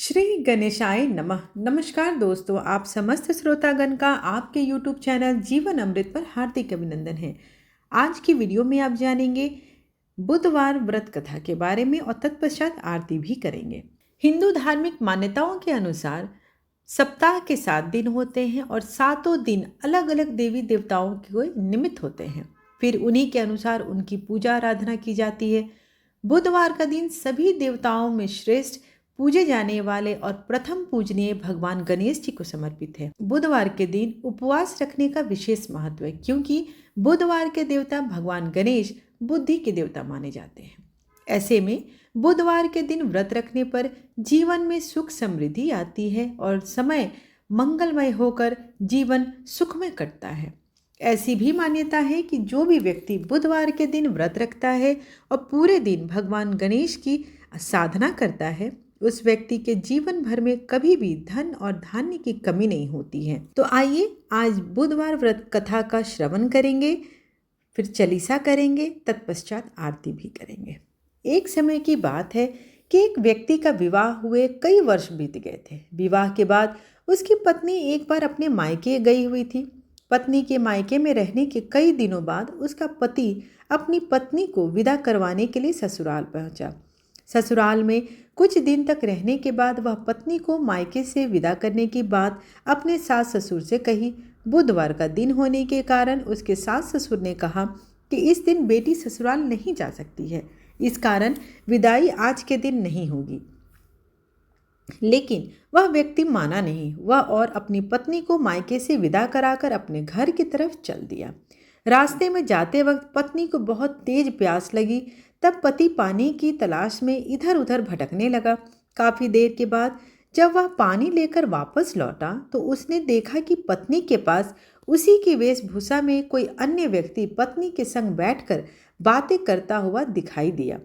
श्री गणेशाय नमः। नमस्कार दोस्तों, आप समस्त श्रोतागण का आपके YouTube चैनल जीवन अमृत पर हार्दिक अभिनंदन है। आज की वीडियो में आप जानेंगे बुधवार व्रत कथा के बारे में और तत्पश्चात आरती भी करेंगे। हिंदू धार्मिक मान्यताओं के अनुसार सप्ताह के 7 दिन होते हैं और सातों दिन अलग अलग देवी देवताओं के निमित्त होते हैं। फिर उन्हीं के अनुसार उनकी पूजा आराधना की जाती है। बुधवार का दिन सभी देवताओं में श्रेष्ठ पूजे जाने वाले और प्रथम पूजनीय भगवान गणेश जी को समर्पित है। बुधवार के दिन उपवास रखने का विशेष महत्व है, क्योंकि बुधवार के देवता भगवान गणेश बुद्धि के देवता माने जाते हैं। ऐसे में बुधवार के दिन व्रत रखने पर जीवन में सुख समृद्धि आती है और समय मंगलमय होकर जीवन सुखमय कटता है। ऐसी भी मान्यता है कि जो भी व्यक्ति बुधवार के दिन व्रत रखता है और पूरे दिन भगवान गणेश की साधना करता है, उस व्यक्ति के जीवन भर में कभी भी धन और धान्य की कमी नहीं होती है। तो आइए आज बुधवार व्रत कथा का श्रवण करेंगे, फिर चालीसा करेंगे, तत्पश्चात आरती भी करेंगे। एक समय की बात है कि एक व्यक्ति का विवाह हुए कई वर्ष बीत गए थे। विवाह के बाद उसकी पत्नी एक बार अपने मायके गई हुई थी। पत्नी के मायके में रहने के कई दिनों बाद उसका पति अपनी पत्नी को विदा करवाने के लिए ससुराल पहुंचा। ससुराल में कुछ दिन तक रहने के बाद वह पत्नी को मायके से विदा करने की बात अपने सास ससुर से कही। बुधवार का दिन होने के कारण उसके सास ससुर ने कहा कि इस दिन बेटी ससुराल नहीं जा सकती है, इस कारण विदाई आज के दिन नहीं होगी। लेकिन वह व्यक्ति माना नहीं। वह और अपनी पत्नी को मायके से विदा कराकर अपने घर की तरफ चल दिया। रास्ते में जाते वक्त पत्नी को बहुत तेज प्यास लगी। तब पति पानी की तलाश में इधर उधर भटकने लगा। काफी देर के बाद जब वह पानी लेकर वापस लौटा तो उसने देखा कि पत्नी के पास उसी की वेशभूषा में कोई अन्य व्यक्ति पत्नी के संग बैठकर बातें करता हुआ दिखाई दिया।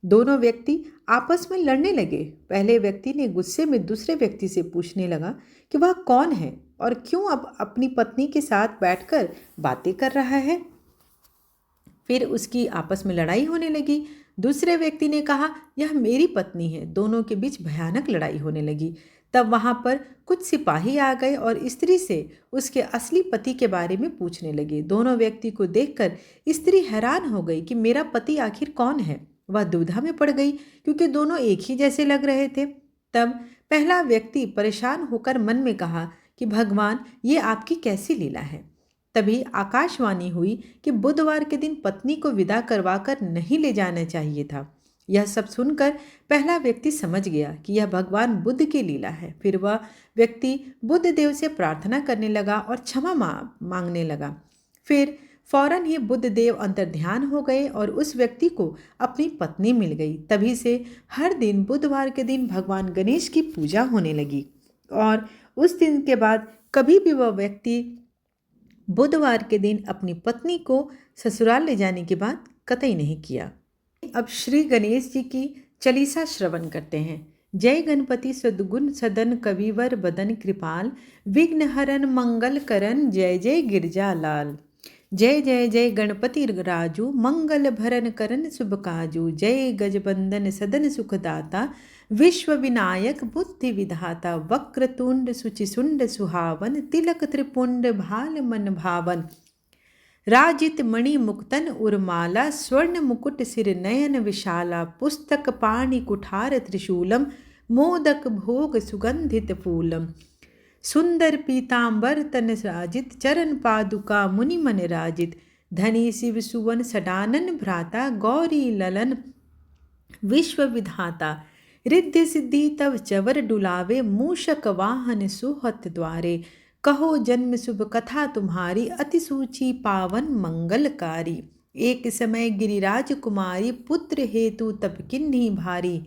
दोनों व्यक्ति आपस में लड़ने लगे। पहले व्यक्ति ने गुस्से में दूसरे व्यक्ति से पूछने लगा कि वह कौन है और क्यों अब अपनी पत्नी के साथ बैठकर बातें कर रहा है। फिर उसकी आपस में लड़ाई होने लगी। दूसरे व्यक्ति ने कहा, यह मेरी पत्नी है। दोनों के बीच भयानक लड़ाई होने लगी। तब वहां पर कुछ सिपाही आ गए और स्त्री से उसके असली पति के बारे में पूछने लगे। दोनों व्यक्ति को देखकर स्त्री हैरान हो गई कि मेरा पति आखिर कौन है। वह दुविधा में पड़ गई क्योंकि दोनों एक ही जैसे लग रहे थे। तब पहला व्यक्ति परेशान होकर मन में कहा कि भगवान, ये आपकी कैसी लीला है। तभी आकाशवाणी हुई कि बुधवार के दिन पत्नी को विदा करवाकर नहीं ले जाना चाहिए था। यह सब सुनकर पहला व्यक्ति समझ गया कि यह भगवान बुद्ध की लीला है। फिर वह व्यक्ति बुद्ध देव से प्रार्थना करने लगा और क्षमा मांगने लगा। फिर फौरन ही बुद्ध देव अंतर्ध्यान हो गए और उस व्यक्ति को अपनी पत्नी मिल गई। तभी से हर दिन बुधवार के दिन भगवान गणेश की पूजा होने लगी और उस दिन के बाद कभी भी वह व्यक्ति बुधवार के दिन अपनी पत्नी को ससुराल ले जाने की बात कतई नहीं किया। अब श्री गणेश जी की चालीसा श्रवण करते हैं। जय गणपति सद्गुण सदन कविवर बदन कृपाल, विघ्न हरन मंगल करन, जय जय गिरजा लाल। जय जय जय गणपति राजू, मंगल भरन करन शुभ काजू। जय गजबंदन सदन सुखदाता, विश्व विनायक बुद्धि विधाता। वक्रतुंड सुचिसुंड सुहावन, तिलक त्रिपुंड भाल मन भावन। राजित मणि मुक्तन उर्माला, स्वर्ण मुकुट सिर नयन विशाला। पुस्तक पाणि कुठार त्रिशूलम, मोदक भोग सुगंधित फूलम। सुंदर पीतांबर तन राजित, चरण पादुका मुनि मन राजित। धनी शिव सुवन सडानन भ्राता, गौरी ललन विश्व विधाता। रिद्धि सिद्धि तव चवर डुलावे, मूषक वाहन सुहत द्वारे। कहो जन्म शुभ कथा तुम्हारी, अति सूची पावन मंगलकारी। एक समय गिरिराज कुमारी, पुत्र हेतु तप किन्हीं भारी।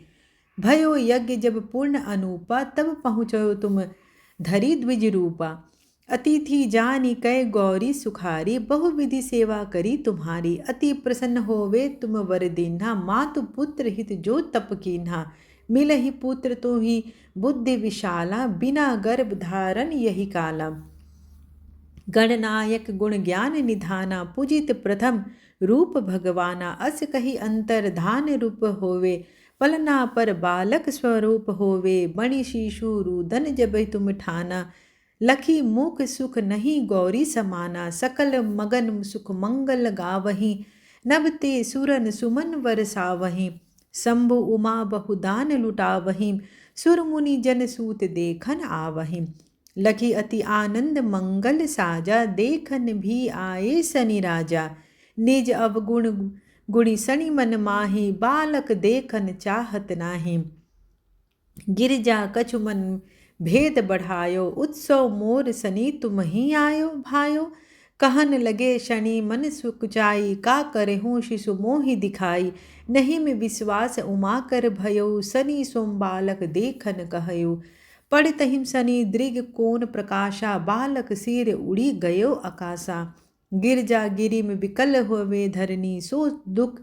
भयो यज्ञ जब पूर्ण अनूपा, तब पहुँचो तुम धरी द्विज रूपा। अतिथि जानी कै गौरी सुखारी, बहुविधि सेवा करी तुम्हारी। अति प्रसन्न होवे तुम वर दीन्हा, मातु पुत्र हित जो तप कीन्हा। मिलहि पुत्र तो ही बुद्धि विशाला, बिना गर्भ धारण यही काला। गणनायक गुण ज्ञान निधाना, पूजित प्रथम रूप भगवाना। अस कही अंतर धान रूप होवे, पलना पर बालक स्वरूप होवे, मणि शिशु रुदन जब तुम ठाना। लखी मूक सुख नहीं गौरी समाना, सकल मगन सुख मंगल गावहीं। नभ ते सुरन सुमन वरसावहीं, शंभु उमा बहुदान लुटावहीं। सुर मुनि जन सूत देखन आवहीं, लखी अति आनंद मंगल साजा। देखन भी आए सनि राजा, निज अवगुण गुणी सनि मन माही। बालक देखन चाहत नाही, गिरजा कछु मन भेद बढ़ायो। उत्सव मोर सनी तुम ही आयो भायो। कहन लगे शनि मन सुकुचाई, का करहूँ शिशु मोहि दिखाई। नहीं में विश्वास उमा कर भयो, सनी सोम बालक देखन कहयो। पढ़तहिम सनी दृग कोन प्रकाशा, बालक सिर उड़ी गयो आकाशा। गिरजा गिरि में विकल हुए धरनी, सो दुख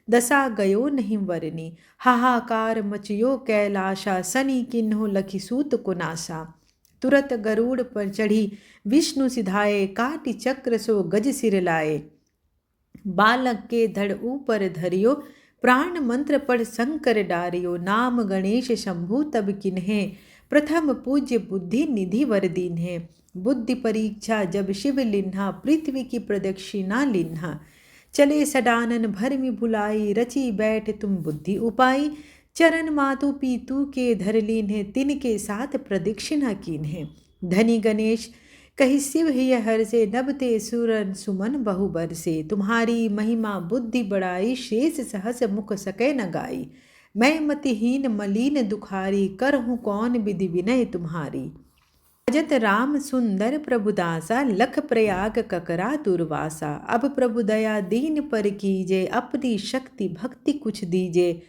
दशा गयो नहीं वरनी। हाहाकार मचियो कैलाशा, सनी किन्हो लखी सूत को नाशा। तुरत गरुड़ पर चढ़ी विष्णु सिधाए, काटि चक्र सो गज सिर लाए। बालक के धड़ ऊपर धरियो, प्राण मंत्र पढ़ शंकर डारियो। नाम गणेश शंभु तब किन्हे, प्रथम पूज्य बुद्धि निधि वर दीन्हे। बुद्धि परीक्षा जब शिव लिन्हा, पृथ्वी की प्रदक्षिणा लिन्हा। चले सडानन भर में भुलाई, रची बैठ तुम बुद्धि उपाई। चरण मातु पीतु के धर लीन्हे, तिनके साथ प्रदक्षिणा कीन्हे। धनी गणेश कही शिव ही हर से, नभते सुरन सुमन बहु बर से। तुम्हारी महिमा बुद्धि बढ़ाई, शेष सहस मुख सकै न गाई। मैं मतिहीन मलिन दुखारी, करहूँ कौन विधि विनय तुम्हारी। भजत राम सुंदर प्रभुदासा, लख प्रयाग ककरा दुर्वासा। अब प्रभु दया दीन पर कीजे, अपनी शक्ति भक्ति कुछ दीजे।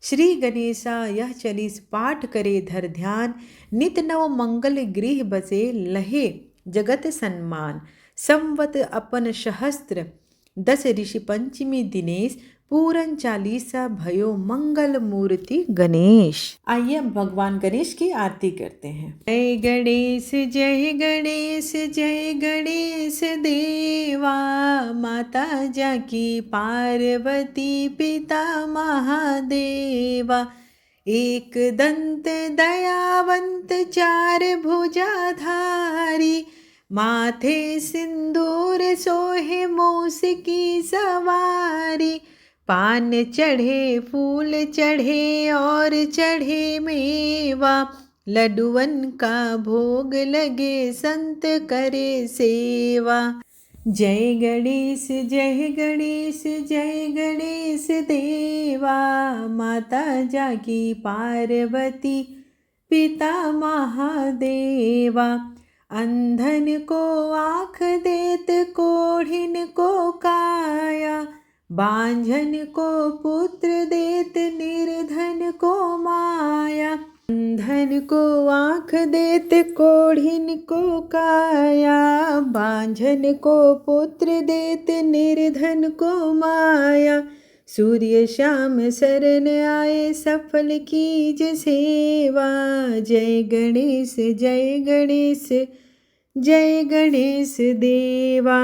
श्री गणेशा यह चलीस पाठ करे धर ध्यान, नित नव मंगल गृह बसे लहे जगत सम्मान। संवत अपन सहस्त्र 10 ऋषि पंचमी दिनेश, पूरन 40 भयो मंगल मूर्ति गणेश। आइए हम भगवान गणेश की आरती करते हैं। जय गणेश जय गणेश जय गणेश देवा, माता जाकी पार्वती पिता महादेवा। एक दंत दयावंत चार भुजाधारी, माथे सिंदूर सोहे मूस की सवारी। पान चढ़े फूल चढ़े और चढ़े मेवा, लड्डुअन का भोग लगे संत करे सेवा। जय गणेश जय गणेश जय गणेश देवा, माता जाकी पार्वती पिता महादेवा। अंधन को आँख देत कोढ़िन को काया, बांझन को पुत्र देत निर्धन को माया। अंधन को आँख देत कोढ़िन को काया, बांझन को पुत्र देत निर्धन को माया। सूर्य श्याम शरण आए सफल कीज सेवा। जय गणेश जय गणेश जय गणेश देवा।